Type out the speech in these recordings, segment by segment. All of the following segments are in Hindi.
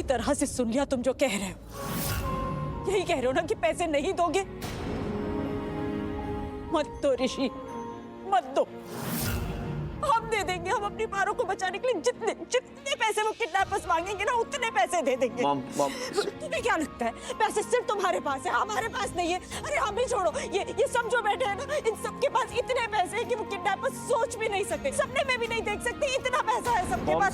अच्छी तरह से सुन लिया तुम जो कह रहे हो। यही कह रहे हो ना कि पैसे नहीं दोगे? मत दो ऋषि, मत दो। हम दे देंगे, हम अपनी पारो को बचाने के लिए जितने जितने पैसे वो किडनैपर्स मांगेंगे ना उतने पैसे दे देंगे। मॉम तुम्हें क्या लगता है पैसे सिर्फ तुम्हारे पास है, हमारे पास नहीं है? अरे हम भी छोड़ो, ये सब जो बैठे हैं ना, इन सबके पास इतने पैसे हैं कि वो किडनैपर्स सोच भी नहीं सकते, सपने में भी नहीं देख सकते। इतना पैसा है सबके पास।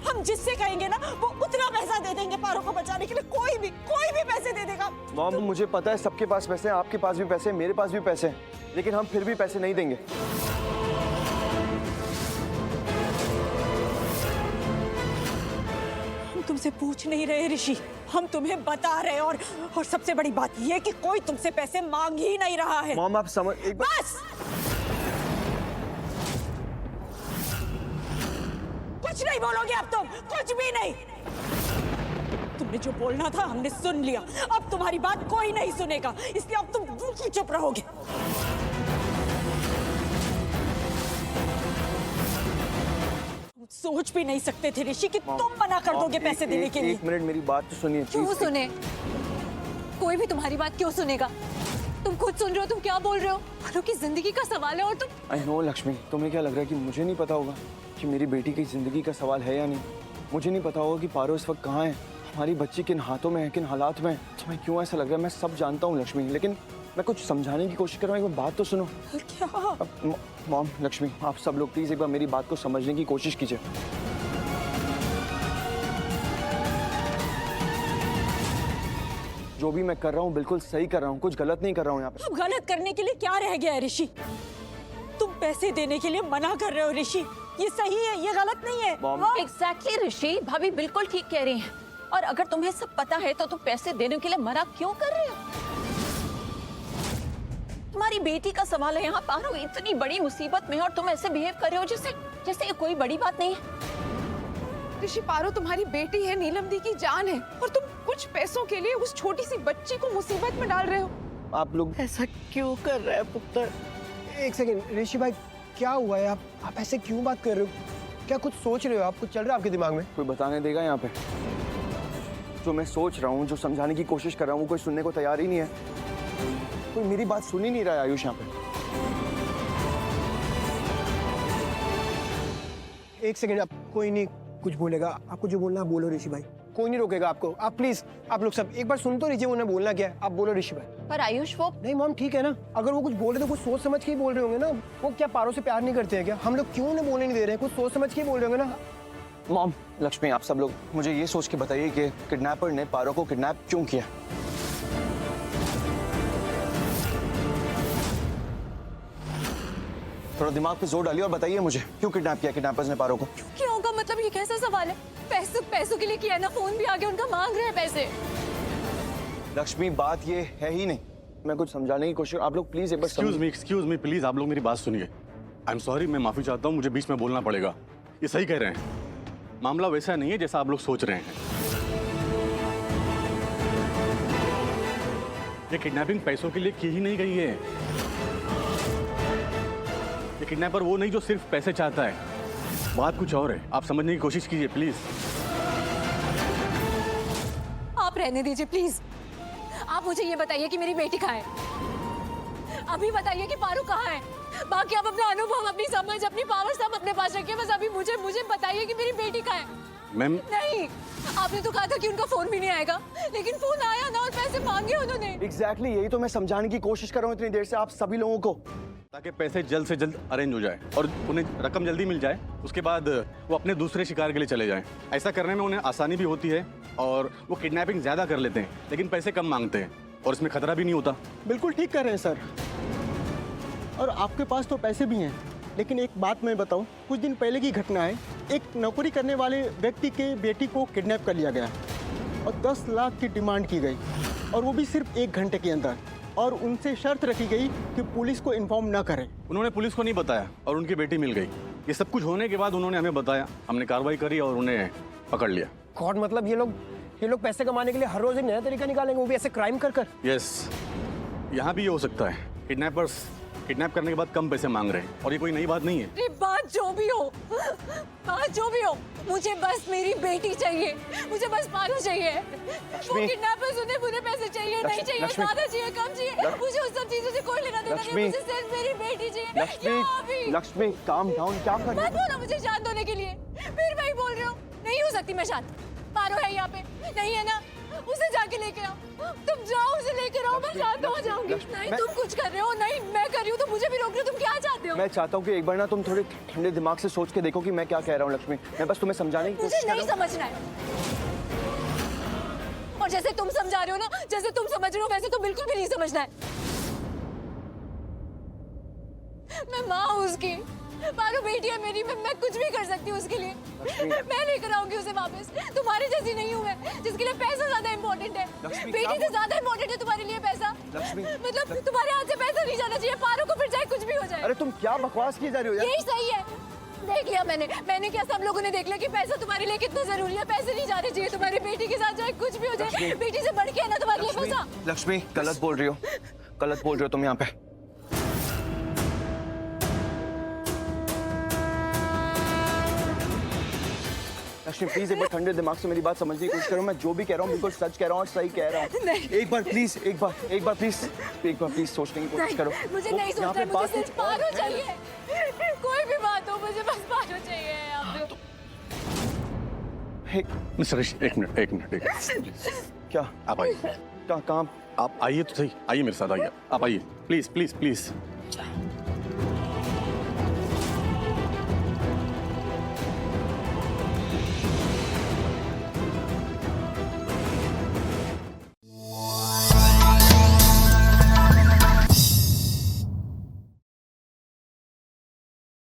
हम जिससे कहेंगे ना वो उतना पैसा दे देंगे पारो को बचाने के लिए। कोई भी पैसे दे देगा। मॉम मुझे पता है सबके पास पैसे हैं, आपके पास भी पैसे हैं, मेरे पास भी पैसे हैं, लेकिन हम फिर भी पैसे नहीं देंगे। तुमसे पूछ नहीं रहे ऋषि, हम तुम्हें बता रहे हैं। और सबसे बड़ी बात यह कि कोई तुमसे पैसे मांग ही नहीं रहा है। मॉम आप समझ एक बार। बस कुछ नहीं बोलोगे अब तुम, कुछ भी नहीं। तुमने जो बोलना था हमने सुन लिया, अब तुम्हारी बात कोई नहीं सुनेगा, इसलिए अब तुम चुप रहोगे। सोच भी नहीं सकते थे ऋषि कि तुम मना कर दोगे पैसे देने के लिए। एक मिनट मेरी बात तो सुनिए। क्यों सुने? कोई भी तुम्हारी बात क्यों सुनेगा? तुम खुद सुन रहे हो तुम क्या बोल रहे हो? पारो की जिंदगी का सवाल है और तुम। आई नो लक्ष्मी, तुम्हें क्या लग रहा है कि मुझे नहीं पता होगा कि मेरी बेटी की जिंदगी का सवाल है या नहीं? मुझे नहीं पता होगा कि पारो इस वक्त कहाँ है, हमारी बच्ची किन हाथों में है, किन हालात में है। तुम्हें क्यों ऐसा लग रहा है? मैं सब जानता हूँ लक्ष्मी, लेकिन मैं कुछ समझाने की कोशिश कर रहा हूँ। एक बात तो सुनो। क्या? मॉम लक्ष्मी आप सब लोग प्लीज एक बार मेरी बात को समझने की कोशिश कीजिए। जो भी मैं कर रहा हूँ बिल्कुल सही कर रहा हूँ, कुछ गलत नहीं कर रहा हूँ यहाँ पे। अब गलत करने के लिए क्या रह गया है ऋषि? तुम पैसे देने के लिए मना कर रहे हो ऋषि, ये सही है, ये गलत नहीं है। एग्जैक्टली ऋषि, भाभी बिल्कुल ठीक कह रही हैं। और अगर तुम्हें सब पता है तो तुम पैसे देने के लिए मना क्यों कर रहे हो? तुम्हारी बेटी का सवाल है यहाँ। पारो इतनी बड़ी मुसीबत में और तुम ऐसे बिहेव कर रहे हो जैसे ये कोई बड़ी बात नहीं है। ऋषि, पारो तुम्हारी बेटी है, नीलम दी की जान है, और तुम कुछ पैसों के लिए उस छोटी सी बच्ची को मुसीबत में डाल रहे हो। आप लोग ऐसा क्यों कर रहे हैं पुत्र? एक सेकंड ऋषि भाई, क्या हुआ है? आप ऐसे क्यों बात कर रहे हो? क्या कुछ सोच रहे हो? आप कुछ चल रहा है आपके दिमाग में? कोई बताने देगा यहाँ पे? जो मैं सोच रहा हूँ, जो समझाने की कोशिश कर रहा हूँ, वो कोई सुनने को तैयार ही नहीं है। कोई मेरी बात सुन ही नहीं रहा है आयुष यहाँ पे। एक सेकंड, आप कोई नहीं कुछ बोलेगा। आपको जो बोलना है बोलो ऋषि भाई, कोई नहीं रोकेगा आपको। आप प्लीज, आप लोग सब एक बार सुन तो लीजिए उन्हें बोलना क्या है। आप बोलो ऋषि भाई। पर आयुष वो नहीं मॉम ठीक है ना, अगर वो कुछ बोल रहे तो कुछ सोच समझ के ही बोल रहे होंगे ना। वो क्या पारो से प्यार नहीं करते हैं क्या? हम लोग क्यों उन्हें बोलने नहीं दे रहे हैं? कुछ सोच समझ के ही बोल रहे होंगे ना। मॉम लक्ष्मी आप सब लोग मुझे ये सोच के बताइए कि किडनैपर ने पारो को किडनैप क्यों किया? थोड़ा दिमाग पे जोर डालिए और बताइए मुझे क्यों किडनैप किया किडनैपर्स ने पारो को? क्यों होगा? मतलब ये कैसा सवाल है? पैसों के लिए किया ना, फोन भी आ गया उनका, मांग रहे हैं पैसे। लक्ष्मी बात ये है ही नहीं, मैं कुछ समझाने की कोशिश। आप लोग प्लीज एक बार एक्सक्यूज मी प्लीज, आप लोग मेरी बात सुनिए। आई एम सॉरी, मैं माफी चाहता हूँ, मुझे बीच में बोलना पड़ेगा। ये सही कह रहे हैं, मामला वैसा नहीं है जैसा आप लोग सोच रहे हैं। ये किडनैपिंग पैसों के लिए की ही नहीं गई है। ये किडनैपर वो नहीं जो सिर्फ पैसे चाहता है, बात कुछ और है। आप समझने की कोशिश कीजिए प्लीज। आप रहने दीजिए प्लीज। आप मुझे ये बताइए कि मेरी बेटी कहाँ है। अभी बताइए कि पारो कहाँ है। बाकी आप अपना अनुभव, अपनी समझ, अपनी पावर सब अपने पास रखिए। बस अभी मुझे बताइए कि मेरी बेटी कहाँ है। मैम नहीं, आपने तो कहा था कि उनका फोन भी नहीं आएगा, लेकिन फोन आया ना और पैसे मांगे उन्होंने। एग्जैक्टली यही तो मैं समझाने की कोशिश कर रहा हूँ इतनी देर से आप सभी लोगों को, ताकि पैसे जल्द से जल्द अरेंज हो जाए और उन्हें रकम जल्दी मिल जाए। उसके बाद वो अपने दूसरे शिकार के लिए चले जाएं। ऐसा करने में उन्हें आसानी भी होती है और वो किडनैपिंग ज़्यादा कर लेते हैं, लेकिन पैसे कम मांगते हैं और इसमें खतरा भी नहीं होता। बिल्कुल ठीक कर रहे हैं सर, और आपके पास तो पैसे भी हैं। लेकिन एक बात मैं बताऊं, कुछ दिन पहले की घटना है। एक नौकरी करने वाले व्यक्ति के बेटी को किडनैप कर लिया गया और 10 लाख की डिमांड की गई, और वो भी सिर्फ 1 घंटे के अंदर। और उनसे शर्त रखी गई कि पुलिस को इन्फॉर्म ना करें। उन्होंने पुलिस को नहीं बताया और उनकी बेटी मिल गई। ये सब कुछ होने के बाद उन्होंने हमें बताया, हमने कार्रवाई करी और उन्हें पकड़ लिया। गॉड, मतलब ये लोग पैसे कमाने के लिए हर रोज एक नया तरीका निकालेंगे, वो भी ऐसे क्राइम कर कर। यस, यहाँ भी ये हो सकता है। किडनैप करने के बाद कम पैसे मांग रहे हैं और ये कोई नई बात नहीं है। अरे बात जो भी हो, बात जो भी हो, मुझे बस मेरी बेटी चाहिए, मुझे बस पारू चाहिए। वो किडनैपर्स उन्हें पूरे पैसे चाहिए, नहीं चाहिए, लक्ष्मी। ज्यादा चाहिए, कम चाहिए, मुझे उस सब चीजों से कोई लेना देना नहीं, लक्ष्मी। मुझे सिर्फ मेरी बेटी चाहिए। लक्ष्मी, या अभी लक्ष्मी काम डाउन, क्या कर रही मत बोलो मुझे शांत होने के लिए, फिर वही बोल रहे हो। नहीं हो सकती मैं शांत। पारो है यहाँ पे, नहीं है ना? उसे जाके लेके आओ, तुम जाओ उसे लेकर आओ, मैं शांत हो जाऊंगी। नहीं तुम कुछ कर रहे हो, नहीं मैं कर रही हूँ तो मुझे भी रोक रहे हो, तुम क्या चाहते हो? मैं चाहता हूँ कि एक बार ना तुम थोड़े ठंडे दिमाग से सोच के देखो कि मैं क्या कह रहा हूँ लक्ष्मी। मैं बस तुम्हें समझाने की मुझे कोशिश कर नहीं रहा हूँ। समझना है। और जैसे तुम समझा रहे हो ना, जैसे तुम समझ रहे हो वैसे तो बिल्कुल भी नहीं समझना है। मैं माँ हूँ उसकी, पारू बेटी है मेरी, मैं कुछ भी कर सकती हूँ उसके लिए। मैं लेकर आऊंगी उसे वापस। तुम्हारी जैसी नहीं हूँ मैं, जिसके लिए पैसा ज्यादा इम्पोर्टेंट है। लक्ष्मी, बेटी क्या से ज्यादा इम्पोर्टेंट है तुम्हारे लिए पैसा। लक्ष्मी, मतलब तुम्हारे हाथ से पैसा नहीं जाना चाहिए, पारू को फिर चाहे कुछ भी हो जाए। अरे तुम क्या बकवास किए जा रही हो यार? यही सही है। देख लिया मैंने क्या सब लोगों ने देख लिया कि पैसा तुम्हारे लिए कितना जरूरी है। पैसे नहीं जाने चाहिए तुम्हारी बेटी के साथ, चाहे कुछ भी हो जाए। बेटी से बढ़ के है ना तुम्हारे लिए पैसा। लक्ष्मी गलत बोल रही हो, गलत बोल रही हो तुम यहाँ पे। लक्ष्मी प्लीज एक बार ठंडे दिमाग से मेरी बात समझने की कोशिश करो। मैं जो भी कह रहा हूँ बिल्कुल सच कह रहा हूँ और सही कह रहा हूँ। नहीं। एक बार प्लीज, एक बार प्लीज सोचने की कोशिश करो। मुझे वो नहीं यहाँ सोचना पे है, मुझे बात सिर्फ कुछ पारू और है। चाहिए। कोई भी बात हो, मुझे बस पारू चाहिए यहाँ पे। हे, मिस्टर ऋषि, एक मिनट क्या आप आइए, कहाँ आप आइए तो सही, आइए मेरे साथ आइए, आप आइए प्लीज प्लीज प्लीज।